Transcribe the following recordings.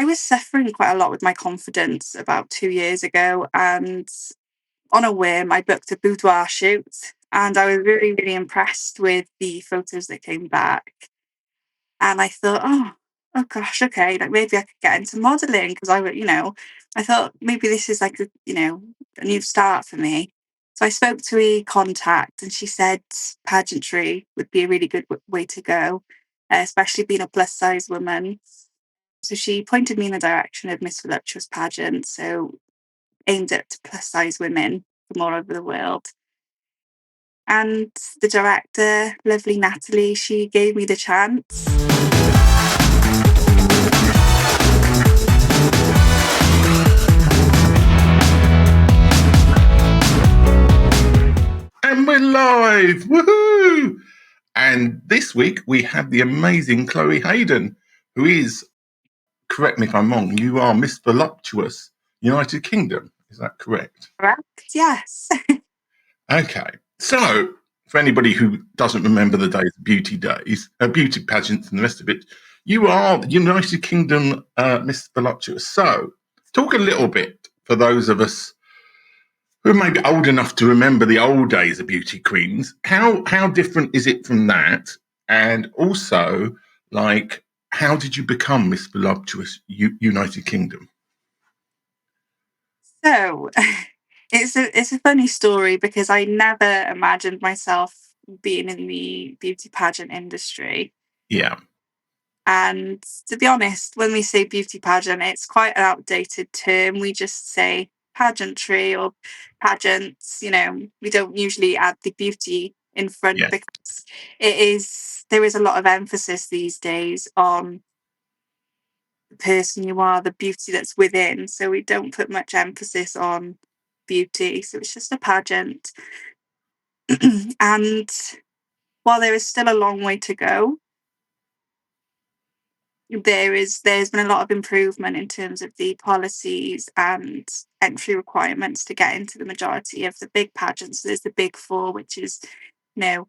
I was suffering quite a lot with my confidence about 2 years ago, and on a whim, I booked a boudoir shoot, and I was really, really impressed with the photos that came back. And I thought, "Oh gosh, okay, like, maybe I could get into modeling because I thought maybe this is like a new start for me." So I spoke to a contact, and she said pageantry would be a really good way to go, especially being a plus size woman. So she pointed me in the direction of Miss Voluptuous pageant, so aimed at plus size women from all over the world. And the director, lovely Natalie, she gave me the chance. And we're live! Woohoo! And this week we have the amazing Chloe Hayden, who is, correct me if I'm wrong, you are Miss Voluptuous United Kingdom. Is that correct? Correct? Yes. Okay. So, for anybody who doesn't remember the days, beauty pageants and the rest of it, you are United Kingdom Miss Voluptuous. So, talk a little bit for those of us who may be old enough to remember the old days of beauty queens. How different is it from that? And also, like, how did you become Miss Voluptuous United Kingdom? So it's a funny story because I never imagined myself being in the beauty pageant industry. Yeah, And to be honest, when we say beauty pageant, it's quite an outdated term. We just say pageantry or pageants. We don't usually add the beauty in front yeah, because there is a lot of emphasis these days on the person you are, the beauty that's within. So we don't put much emphasis on beauty. So it's just a pageant. And while there is still a long way to go, there's been a lot of improvement in terms of the policies and entry requirements to get into the majority of the big pageants. There's the big four, which is, you know,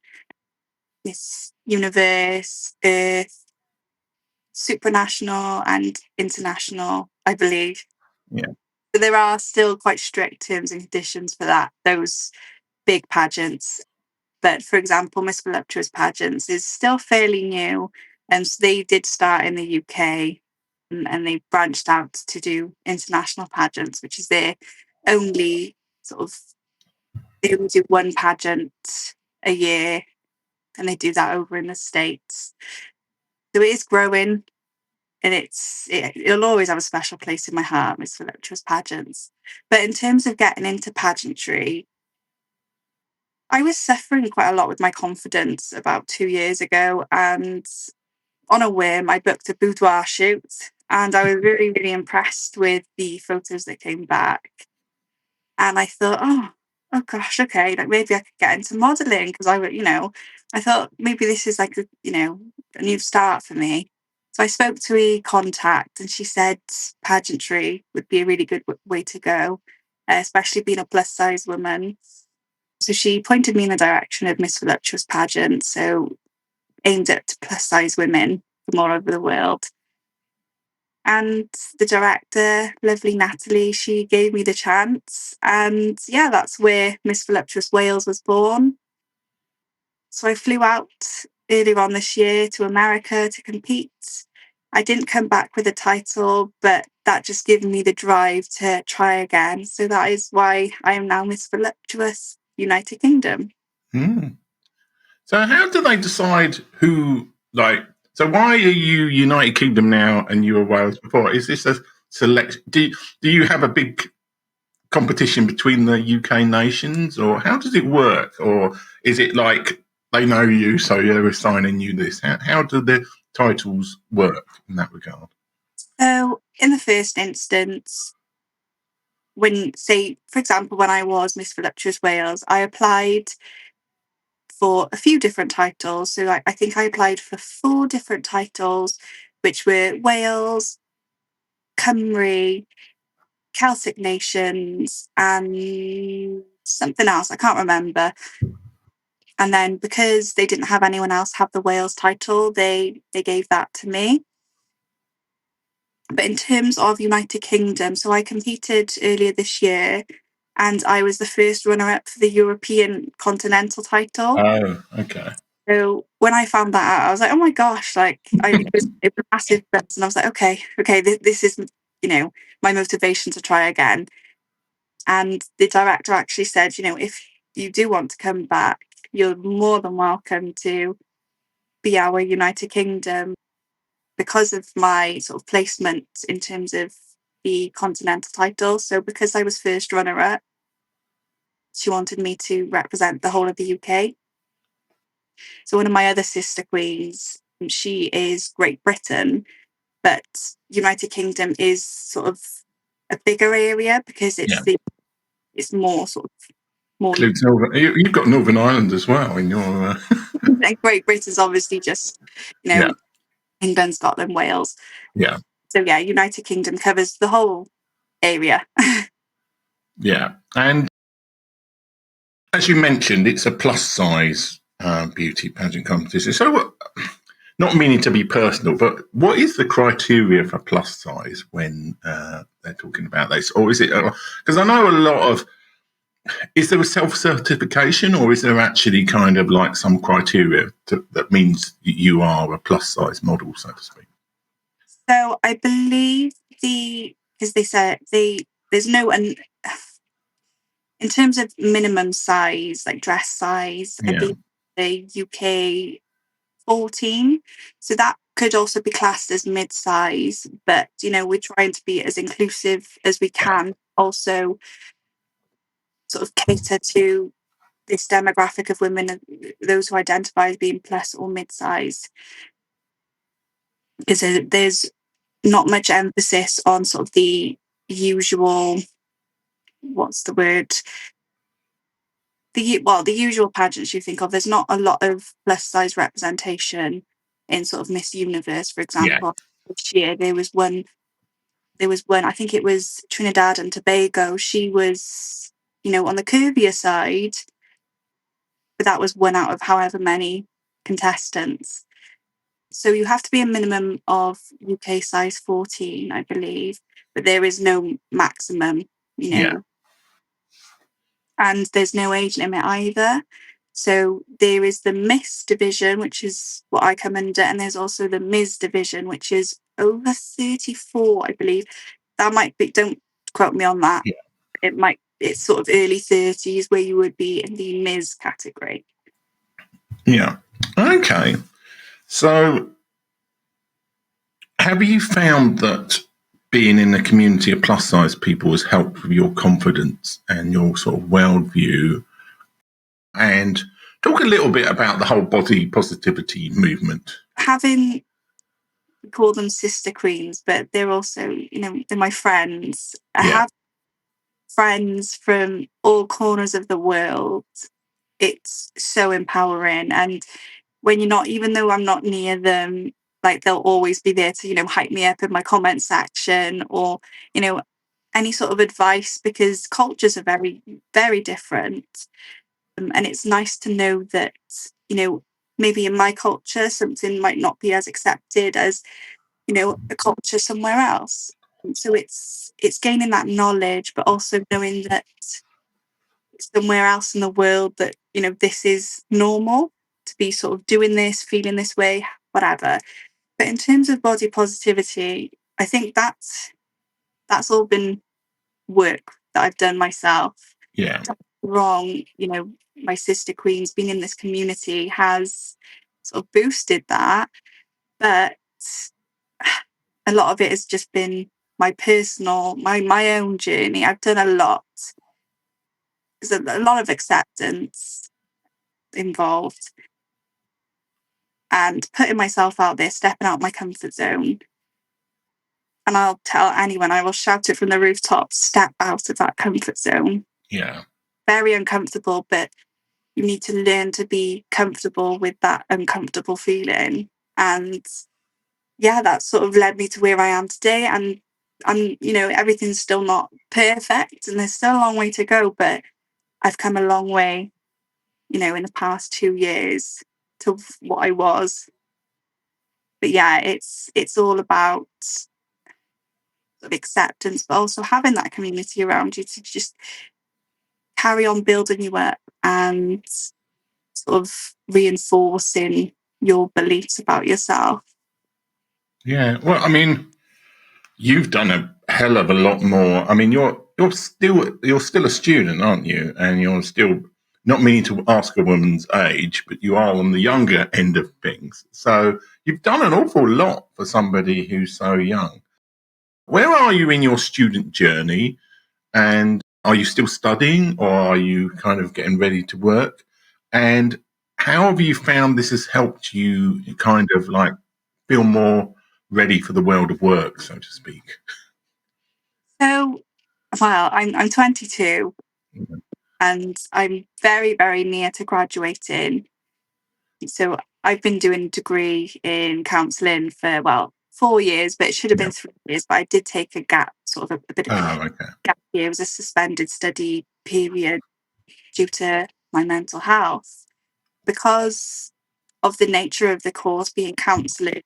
Miss Universe, Earth, supranational, and international, I believe. yeah. But there are still quite strict terms and conditions for those big pageants. But for example, Miss Voluptuous pageants is still fairly new, and so they did start in the UK, and they branched out to do international pageants, which is their only sort of they only do one pageant a year, and they do that over in the States. So it is growing, and it'll always have a special place in my heart, Miss Voluptuous pageants. But in terms of getting into pageantry, I was suffering quite a lot with my confidence about 2 years ago, and on a whim, I booked a boudoir shoot, and I was really, really impressed with the photos that came back. And I thought, "Oh gosh, okay, like, maybe I could get into modeling because I thought maybe this is like a new start for me." So I spoke to a contact, and she said pageantry would be a really good way to go, especially being a plus size woman. So she pointed me in the direction of Miss Voluptuous pageant, so aimed at plus size women from all over the world. And the director, lovely Natalie, she gave me the chance. And yeah, that's where Miss Voluptuous Wales was born. So I flew out earlier on this year to America to compete. I didn't come back with a title, but that just gave me the drive to try again. So that is why I am now Miss Voluptuous United Kingdom. Hmm. So, how do they decide who, like, so why are you United Kingdom now and you were Wales before? Is this a select? Do you have a big competition between the UK nations, or how does it work? Or is it like they know you, so they're assigning you this? How do the titles work in that regard? So in the first instance, for example, when I was Miss Voluptuous Wales, I applied for a few different titles. So I think I applied for four different titles, which were Wales, Cymru, Celtic nations, and something else. I can't remember. And then because they didn't have anyone else have the Wales title, they gave that to me. But in terms of United Kingdom, so I competed earlier this year and I was the first runner up for the European continental title. Oh, okay. So when I found that out, I was like, oh my gosh, like it was a massive buzz. And I was like, okay, this is, my motivation to try again. And the director actually said, if you do want to come back, you're more than welcome to be our United Kingdom because of my sort of placement in terms of the continental title. So because I was first runner up, she wanted me to represent the whole of the UK. So one of my other sister queens, she is Great Britain, but United Kingdom is sort of a bigger area because Yeah. it's more sort of more. Includes you've got Northern Ireland as well in your. And Great Britain's obviously just, Yeah. England, Scotland, Wales. Yeah. So yeah, United Kingdom covers the whole area. Yeah. And as you mentioned, it's a plus size beauty pageant competition. So, not meaning to be personal, but what is the criteria for plus size when they're talking about this? Or is it, because I know a lot of, is there a self certification or is there actually kind of like some criteria that means you are a plus size model, so to speak? So I believe because they said there's no, and in terms of minimum size, like dress size, I Yeah. believe the UK 14. So that could also be classed as mid-size, but we're trying to be as inclusive as we Yeah. can, also sort of cater to this demographic of women, those who identify as being plus or mid-size, because there's not much emphasis on sort of the usual, what's the word, the usual pageants you think of. There's not a lot of plus size representation in sort of Miss Universe, for Yeah. example. This year there was one, I think it was Trinidad and Tobago. She was, on the curvier side, but that was one out of however many contestants. So you have to be a minimum of UK size 14, I believe, but there is no maximum, you Yeah. know, and there's no age limit either. So there is the Miss division, which is what I come under, and there's also the Ms division, which is over 34, I believe. That might be, don't quote me on that. Yeah. It's sort of early 30s where you would be in the Ms category. Yeah. Okay. So, have you found that being in a community of plus size people has helped with your confidence and your sort of worldview? And talk a little bit about the whole body positivity movement. Having, we call them sister queens, but they're also, they're my friends. I Yeah. have friends from all corners of the world. It's so empowering. And when you're not, even though I'm not near them, like they'll always be there to, hype me up in my comment section or, you know, any sort of advice because cultures are very, very different. And it's nice to know that, maybe in my culture, something might not be as accepted as, a culture somewhere else. So it's gaining that knowledge, but also knowing that somewhere else in the world that this is normal to be sort of doing this, feeling this way, whatever. But in terms of body positivity, I think that's all been work that I've done myself. Yeah. Wrong, my sister queen's being in this community has sort of boosted that, but a lot of it has just been my personal, my own journey. I've done a lot. There's a lot of acceptance involved and putting myself out there, stepping out my comfort zone. And I'll tell anyone, I will shout it from the rooftops, step out of that comfort zone. Yeah. Very uncomfortable, but you need to learn to be comfortable with that uncomfortable feeling. And yeah, that sort of led me to where I am today. And everything's still not perfect and there's still a long way to go, but I've come a long way, in the past 2 years to what I was. But yeah, it's all about of acceptance, but also having that community around you to just carry on building you up and sort of reinforcing your beliefs about yourself. Yeah. Well, I mean, you've done a hell of a lot more. I mean, you're still a student, aren't you? And you're still not meaning to ask a woman's age, but you are on the younger end of things. So you've done an awful lot for somebody who's so young. Where are you in your student journey? And are you still studying, or are you kind of getting ready to work? And how have you found this has helped you kind of like feel more ready for the world of work, so to speak? So, well, I'm 22 and I'm very, very near to graduating. So I've been doing a degree in counselling for, well, 4 years, but it should have Yeah. been 3 years. But I did take a gap, sort of a bit of Oh, okay. gap year. It was a suspended study period due to my mental health. Because of the nature of the course being counselling,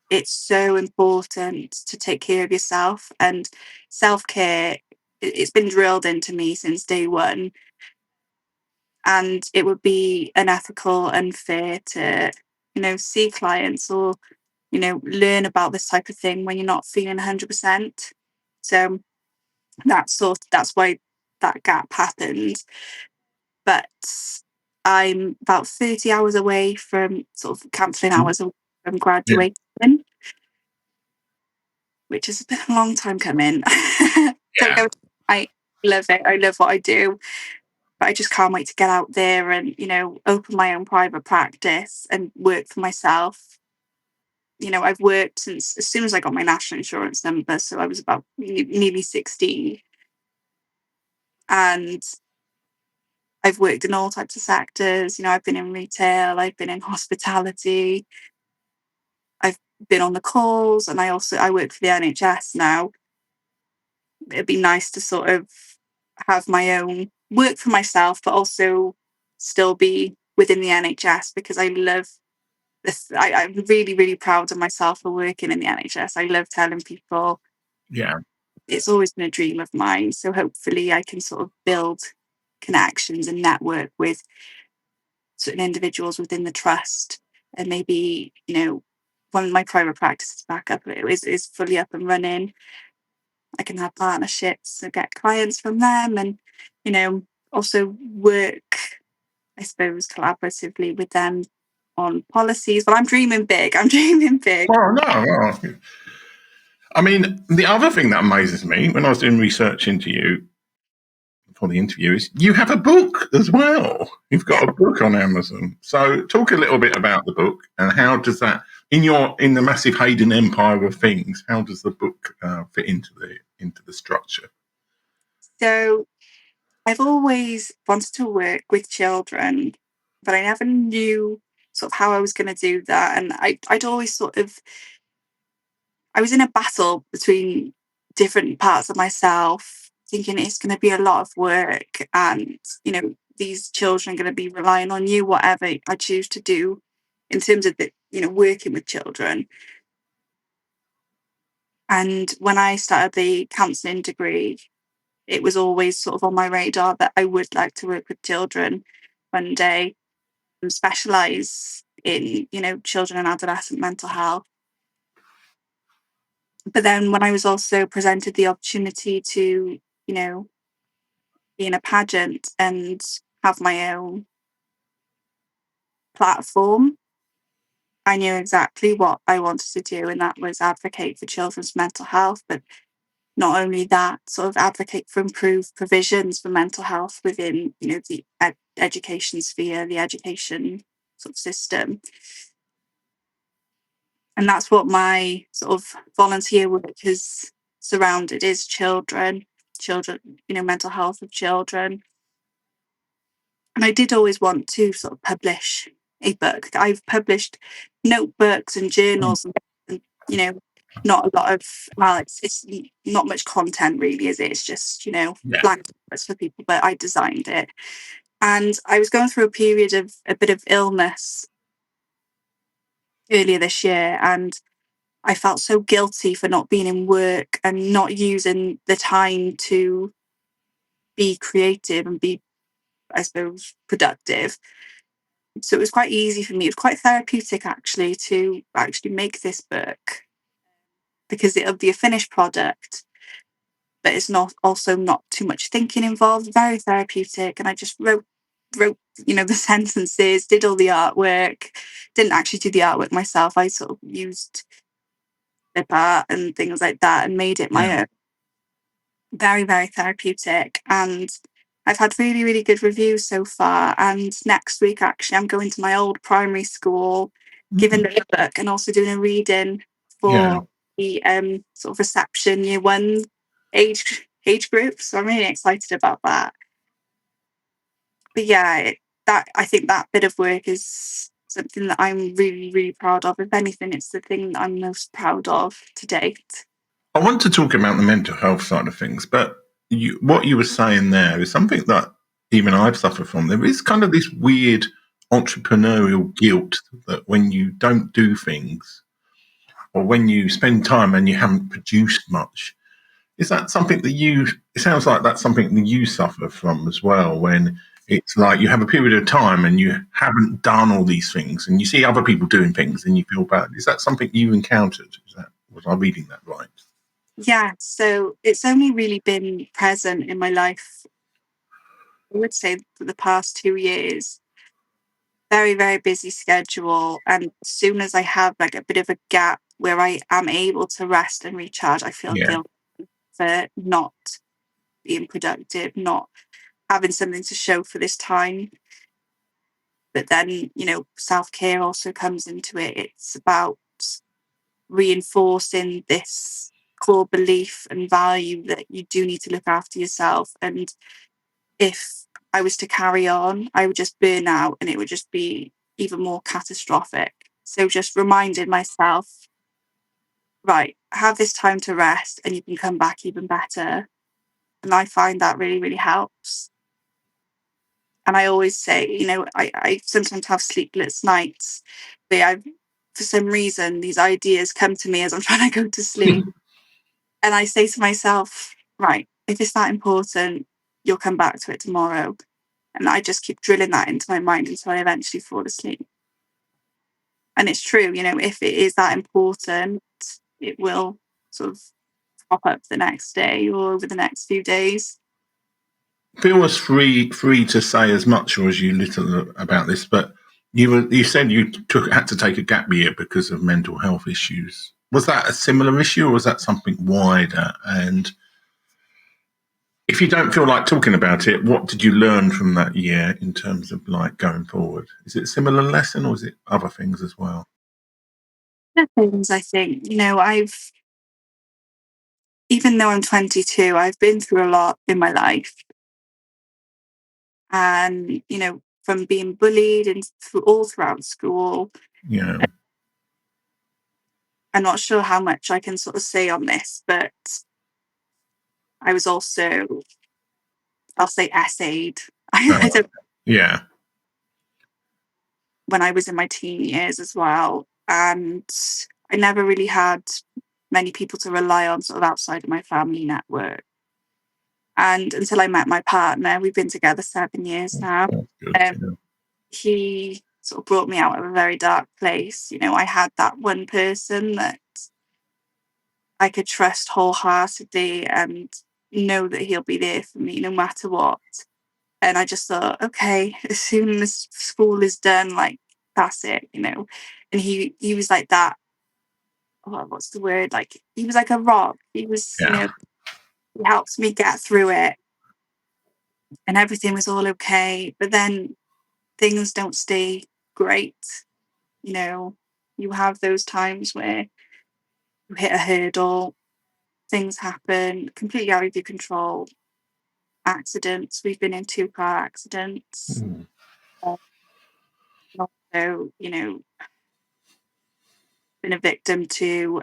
it's so important to take care of yourself, and self-care, it's been drilled into me since day one, and it would be unethical, unfair to, see clients or, learn about this type of thing when you're not feeling 100%. So that's why that gap happened. But I'm about 30 hours away from sort of counselling hours away from Yeah. graduating, which has been a long time coming. Don't Yeah. go. I love it. I love what I do, but I just can't wait to get out there and open my own private practice and work for myself. I've worked since as soon as I got my national insurance number, so I was about nearly 16, and I've worked in all types of sectors. I've been in retail, I've been in hospitality, I've been on the calls, and I work for the NHS now. It'd be nice to sort of have my own work for myself, but also still be within the NHS because I love this. I'm really, really proud of myself for working in the NHS. I love telling people Yeah. it's always been a dream of mine. So hopefully I can sort of build connections and network with certain individuals within the trust, and maybe when my private practice is back up, is fully up and running, I can have partnerships and get clients from them, and you know also work, I suppose, collaboratively with them on policies. But I'm dreaming big. I'm dreaming big. Well, no. Well, I mean, the other thing that amazes me when I was doing research into you for the interview is you have a book as well. You've Yeah. got a book on Amazon. So talk a little bit about the book and how does that in the massive Hayden empire of things? How does the book fit into the structure? So I've always wanted to work with children, but I never knew sort of how I was going to do that. And I'd always sort of, I was in a battle between different parts of myself, thinking it's going to be a lot of work, and these children are going to be relying on you, whatever I choose to do in terms of the working with children. And when I started the counselling degree, it was always sort of on my radar that I would like to work with children one day and specialise in children and adolescent mental health. But then when I was also presented the opportunity to, you know, be in a pageant and have my own platform, I knew exactly what I wanted to do, and that was advocate for children's mental health. But not only that, sort of advocate for improved provisions for mental health within, the education sphere, the education sort of system. And that's what my sort of volunteer work has surrounded, is children, mental health of children. And I did always want to sort of publish a book. I've published notebooks and Mm. journals, and not a lot of, well, it's not much content really, is it? It's just Yeah. blank canvas for people. But I designed it, and I was going through a period of a bit of illness earlier this year, and I felt so guilty for not being in work and not using the time to be creative and be, I suppose, productive. So it was quite easy for me. It was quite therapeutic actually to actually make this book because it'll be a finished product, but it's not also not too much thinking involved. Very therapeutic, and I just wrote the sentences, did all the artwork. Didn't actually do the artwork myself. I sort of used lip art and things like that and made it Yeah. my own. Very, very therapeutic. And I've had really, really good reviews so far. And next week, actually, I'm going to my old primary school, giving Mm. them a book and also doing a reading Yeah. for the sort of reception year one age group. So I'm really excited about that. But yeah, that I think that bit of work is something that I'm really, really proud of. If anything, it's the thing that I'm most proud of to date. I want to talk about the mental health side of things, but what you were saying there is something that even I've suffered from. There is kind of this weird entrepreneurial guilt that when you don't do things or when you spend time and you haven't produced much, is that something that it sounds like that's something that you suffer from as well, when it's like you have a period of time and you haven't done all these things and you see other people doing things and you feel bad. Is that something you encountered? Was I reading that right? Yeah, so it's only really been present in my life, I would say, for the past 2 years. Very, very busy schedule. And as soon as I have like a bit of a gap where I am able to rest and recharge, I feel Yeah. guilty for not being productive, not having something to show for this time. But then, self care also comes into it. It's about reinforcing this core belief and value that you do need to look after yourself. And if I was to carry on, I would just burn out and it would just be even more catastrophic. So just reminding myself, right, have this time to rest and you can come back even better. And I find that really, really helps. And I always say, I sometimes have sleepless nights where for some reason, these ideas come to me as I'm trying to go to sleep. And I say to myself, right, if it's that important, you'll come back to it tomorrow. And I just keep drilling that into my mind until I eventually fall asleep. And it's true, if it is that important, it will sort of pop up the next day or over the next few days. Feel as free to say as much or as you little about this, but you said you had to take a gap year because of mental health issues. Was that a similar issue or was that something wider? And if you don't feel like talking about it, what did you learn from that year in terms of like going forward? Is it a similar lesson or is it other things as well? The things I think, even though I'm 22, I've been through a lot in my life. And, from being bullied and all throughout school. Yeah. I'm not sure how much I can sort of say on this, but I was also, I'll say, essayed. I Oh, don't, yeah. when I was in my teen years as well. And I never really had many people to rely on sort of outside of my family network. And until I met my partner, we've been together 7 years now. That's good. Um, Yeah. he sort of brought me out of a very dark place. I had that one person that I could trust wholeheartedly and know that he'll be there for me no matter what. And I just thought, okay, as soon as school is done, like that's it. And he was like that. What's the word? Like he was like a rock. He was, Yeah. he helped me get through it, and everything was all okay. But then things don't stay great. You know, you have those times where you hit a hurdle, things happen completely out of your control. Accidents. We've been in two car accidents. Mm. uh, and also, been a victim to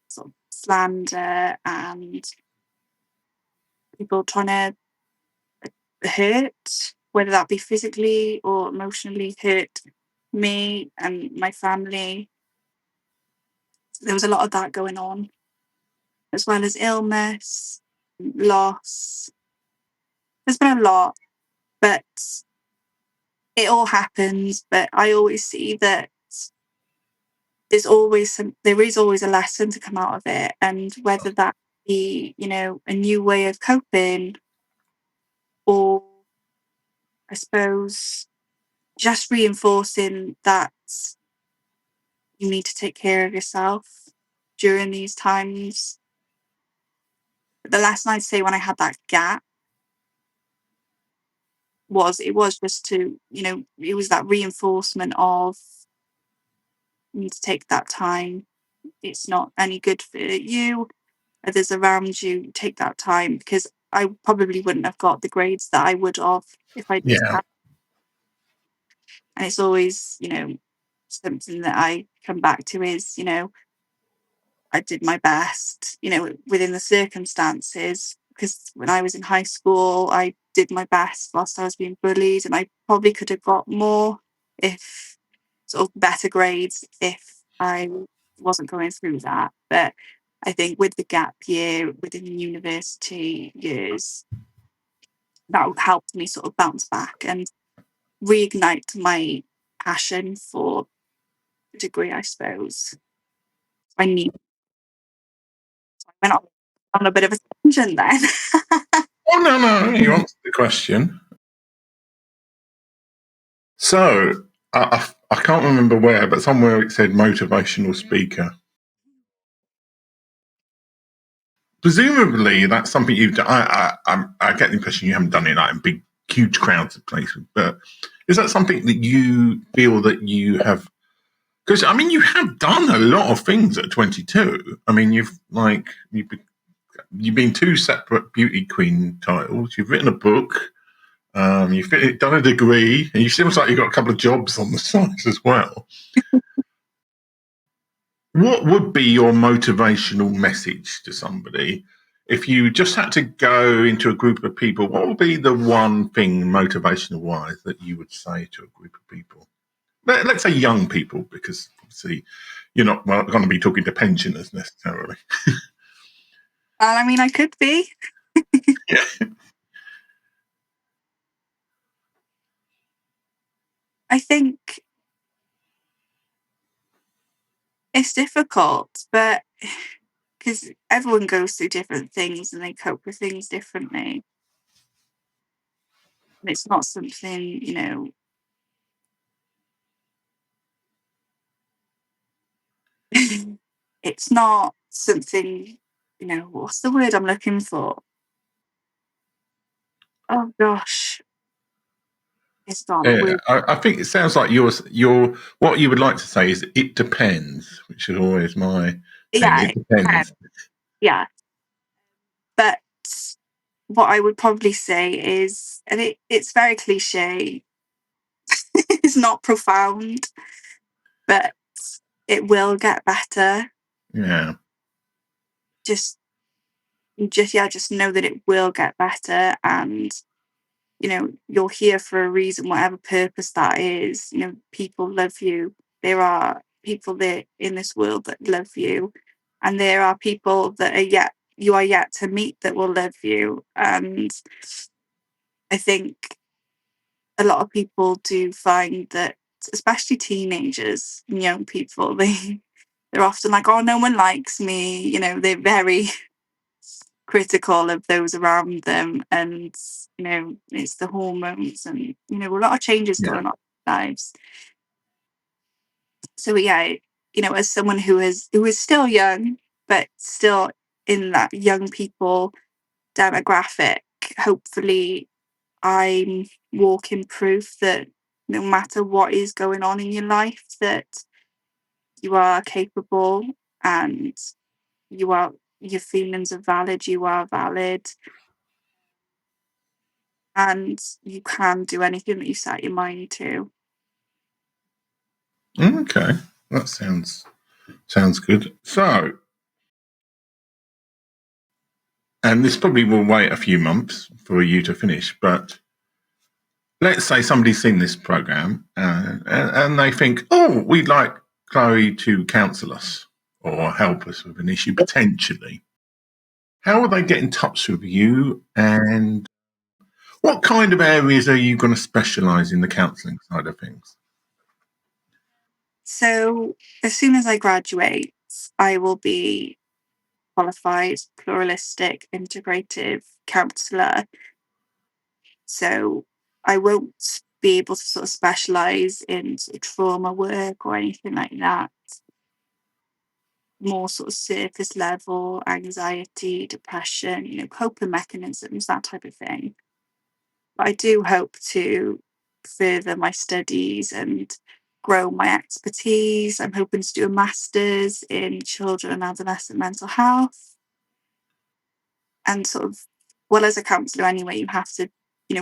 sort of slander and people trying to hurt, whether that be physically or emotionally hurt me and my family. There was a lot of that going on, as well as illness, loss. There's been a lot, but it all happens. But I always see that there is always a lesson to come out of it, and whether that be, a new way of coping, or I suppose just reinforcing that you need to take care of yourself during these times. The lesson I'd say when I had that gap was just to, it was that reinforcement of you need to take that time. It's not any good for you, others around you. Take that time, because I probably wouldn't have got the grades that I would have if I just Yeah. had. And it's always, something that I come back to is, I did my best, within the circumstances. Because when I was in high school, I did my best whilst I was being bullied, and I probably could have got more, if sort of better grades, if I wasn't going through that. But I think with the gap year within the university years, that helped me sort of bounce back and reignite my passion for the degree, I suppose. I need went on a bit of a tangent then. Oh, no, no, you answered the question. So, I can't remember where, but somewhere it said motivational speaker. Presumably, that's something you've done. I get the impression you haven't done it like in big, huge crowds of places, but is that something that you feel that you have? Because I mean, you have done a lot of things at 22. I mean, you've been two separate beauty queen titles. You've written a book. You've done a degree, and you seems like you've got a couple of jobs on the side as well. What would be your motivational message to somebody if you just had to go into a group of people? What would be the one thing, motivational wise, that you would say to a group of people? Let's say young people, because obviously you're not going to be talking to pensioners necessarily. I mean, I could be. Yeah. I think it's difficult, but because everyone goes through different things and they cope with things differently. And it's not something, it's not something, what's the word I'm looking for? Oh gosh, it's not the Yeah, word. I think it sounds like your what you would like to say is it depends, which is always my thing. Yeah, It depends. yeah. But what I would probably say is, and it's very cliche, it's not profound, but it will get better. Yeah, Just just know that it will get better, and you're here for a reason, whatever purpose that is. People love you. There are people there in this world that love you, and there are people that you are yet to meet that will love you. And I think a lot of people do find that, especially teenagers and young people, they're often like, oh, no one likes me. They're very critical of those around them, and it's the hormones, and a lot of changes yeah. going on in their lives. So yeah, as someone who is still young, but still in that young people demographic, hopefully I'm walking proof that no matter what is going on in your life, that you are capable, and your feelings are valid, you are valid, and you can do anything that you set your mind to. Okay, that sounds good. So, and this probably will wait a few months for you to finish, but let's say somebody's seen this program and they think, oh, we'd like Chloe to counsel us, or help us with an issue potentially, how will they get in touch with you? And what kind of areas are you going to specialise in the counselling side of things? So as soon as I graduate, I will be qualified pluralistic integrative counsellor. So I won't be able to sort of specialize in sort of trauma work or anything like that. More sort of surface level anxiety, depression, coping mechanisms, that type of thing. But I do hope to further my studies and grow my expertise. I'm hoping to do a master's in children and adolescent mental health. And sort of, well, as a counsellor anyway, you have to,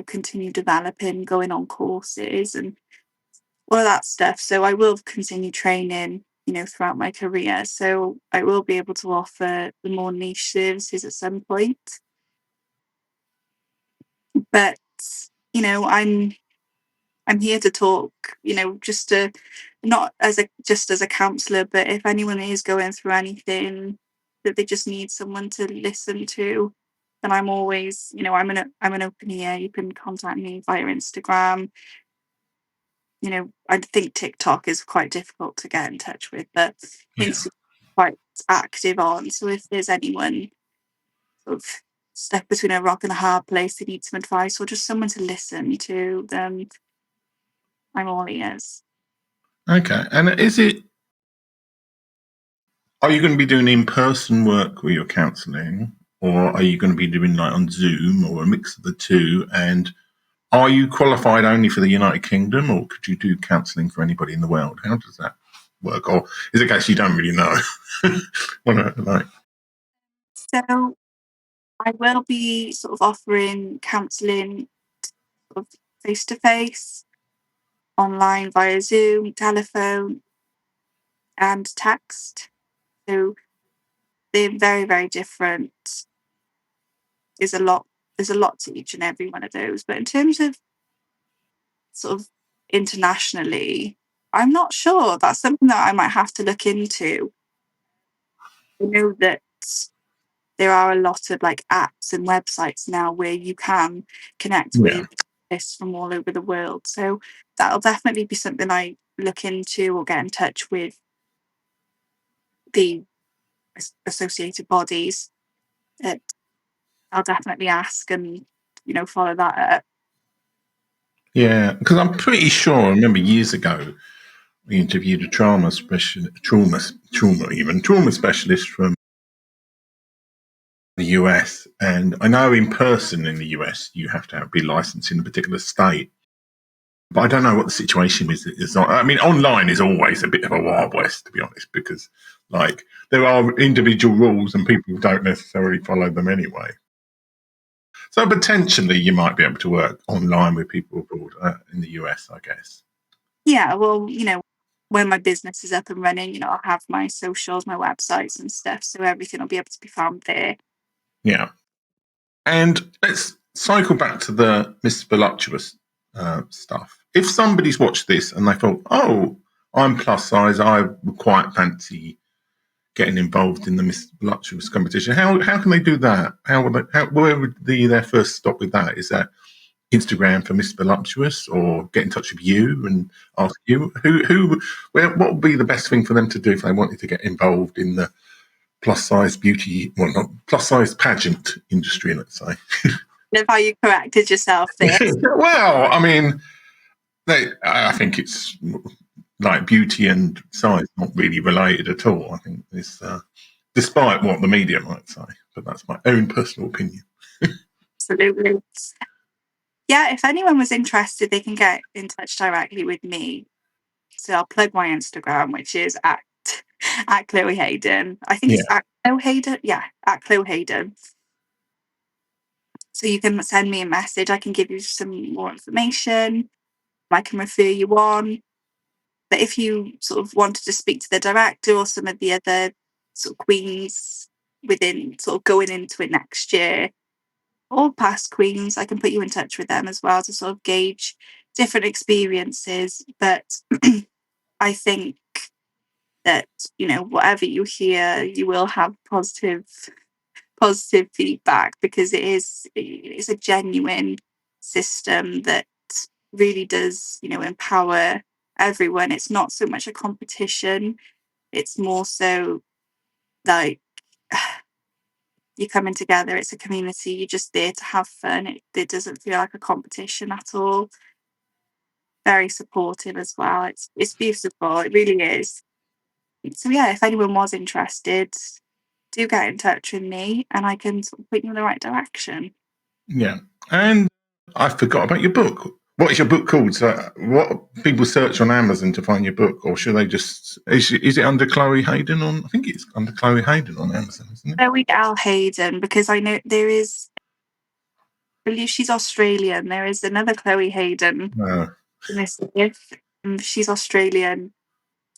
continue developing, going on courses and all of that stuff. So I will continue training, throughout my career. So I will be able to offer the more niche services at some point. But, I'm here to talk, just to not as a just as a counselor, but if anyone is going through anything that they just need someone to listen to, then I'm always, I'm an open ear. You can contact me via Instagram. I think TikTok is quite difficult to get in touch with, but Yeah. Instagram quite active on. So if there's anyone sort of stuck between a rock and a hard place, they need some advice or just someone to listen to, then I'm all ears. Okay. And are you going to be doing in-person work with your counselling, or are you going to be doing like on Zoom or a mix of the two? And are you qualified only for the United Kingdom, or could you do counselling for anybody in the world? How does that work? Or is it a case you don't really know? Like, So I will be sort of offering counselling sort of face to face, online via Zoom, telephone, and text. So they're very, very different. There's a lot. There's a lot to each and every one of those. But in terms of sort of internationally, I'm not sure. That's something that I might have to look into. I know that there are a lot of like apps and websites now where you can connect yeah. with artists from all over the world. So that'll definitely be something I look into or get in touch with the associated bodies. That I'll definitely ask and follow that up. Yeah, because I'm pretty sure. I remember years ago we interviewed a trauma specialist from the US, and I know in person in the US you have to be licensed in a particular state, but I don't know what the situation is. I mean, online is always a bit of a wild west, to be honest, because like there are individual rules and people don't necessarily follow them anyway. So potentially you might be able to work online with people abroad in the US, I guess. Yeah, well, when my business is up and running, I'll have my socials, my websites and stuff. So everything will be able to be found there. Yeah. And let's cycle back to the Miss Voluptuous stuff. If somebody's watched this and they thought, oh, I'm plus size, I would quite fancy getting involved in the Miss Voluptuous competition, how can they do that? Where would their first stop with that? Is that Instagram for Miss Voluptuous, or get in touch with you and ask you what would be the best thing for them to do if they wanted to get involved in the plus size beauty, well, not plus size pageant industry, let's say? Love how you corrected yourself there. Well, I mean, I think it's like beauty and size not really related at all. I think it's, despite what the media might say, but that's my own personal opinion. Absolutely. Yeah, if anyone was interested, they can get in touch directly with me. So I'll plug my Instagram, which is at Chloe Hayden. I think Yeah, it's at Chloe Hayden. Yeah, at Chloe Hayden. So you can send me a message. I can give you some more information. I can refer you on. But if you sort of wanted to speak to the director or some of the other sort of queens within sort of going into it next year, or past queens, I can put you in touch with them as well to sort of gauge different experiences. But I think that, whatever you hear, you will have positive feedback, because it's a genuine system that really does, empower everyone. It's not so much a competition. It's more so like you're coming together. It's a community. You're just there to have fun. It doesn't feel like a competition at all. Very supportive as well. It's beautiful. It really is. So yeah, if anyone was interested, do get in touch with me, and I can sort of point you in the right direction. Yeah. And I forgot about your book. What is your book called? So, what people search on Amazon to find your book, or should they just? Is it under Chloe Hayden on? I think it's under Chloe Hayden on Amazon, isn't it? Chloe Hayden, because I know there is. I believe she's Australian. There is another Chloe Hayden No. in this life. She's Australian,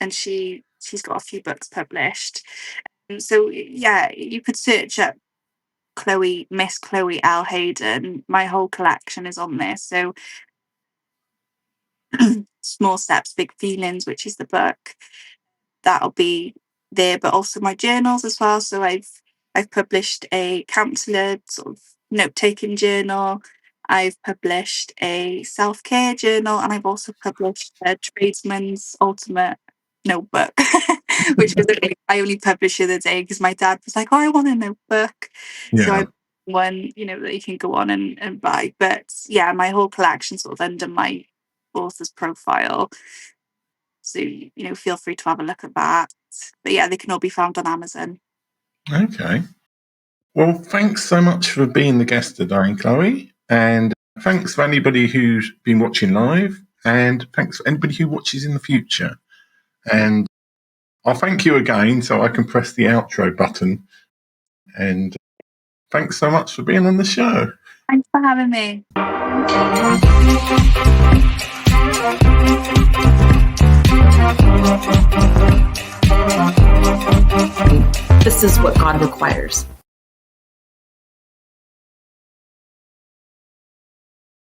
and she's got a few books published. So yeah, you could search up Miss Chloe Hayden. My whole collection is on there. So Small Steps, Big Feelings, which is the book, that'll be there, but also my journals as well. So I've published a counsellor sort of note-taking journal. I've published a self-care journal, and I've also published a tradesman's ultimate notebook, which was I only published the other day because my dad was like, "Oh, I want a notebook." So Yeah. I one, that you can go on and buy. But yeah, my whole collection sort of under my author's profile. So, feel free to have a look at that. But yeah, they can all be found on Amazon. Okay. Well, thanks so much for being the guest today, Chloe. And thanks for anybody who's been watching live. And thanks for anybody who watches in the future. And I'll thank you again so I can press the outro button. And thanks so much for being on the show. Thanks for having me. This is what God requires.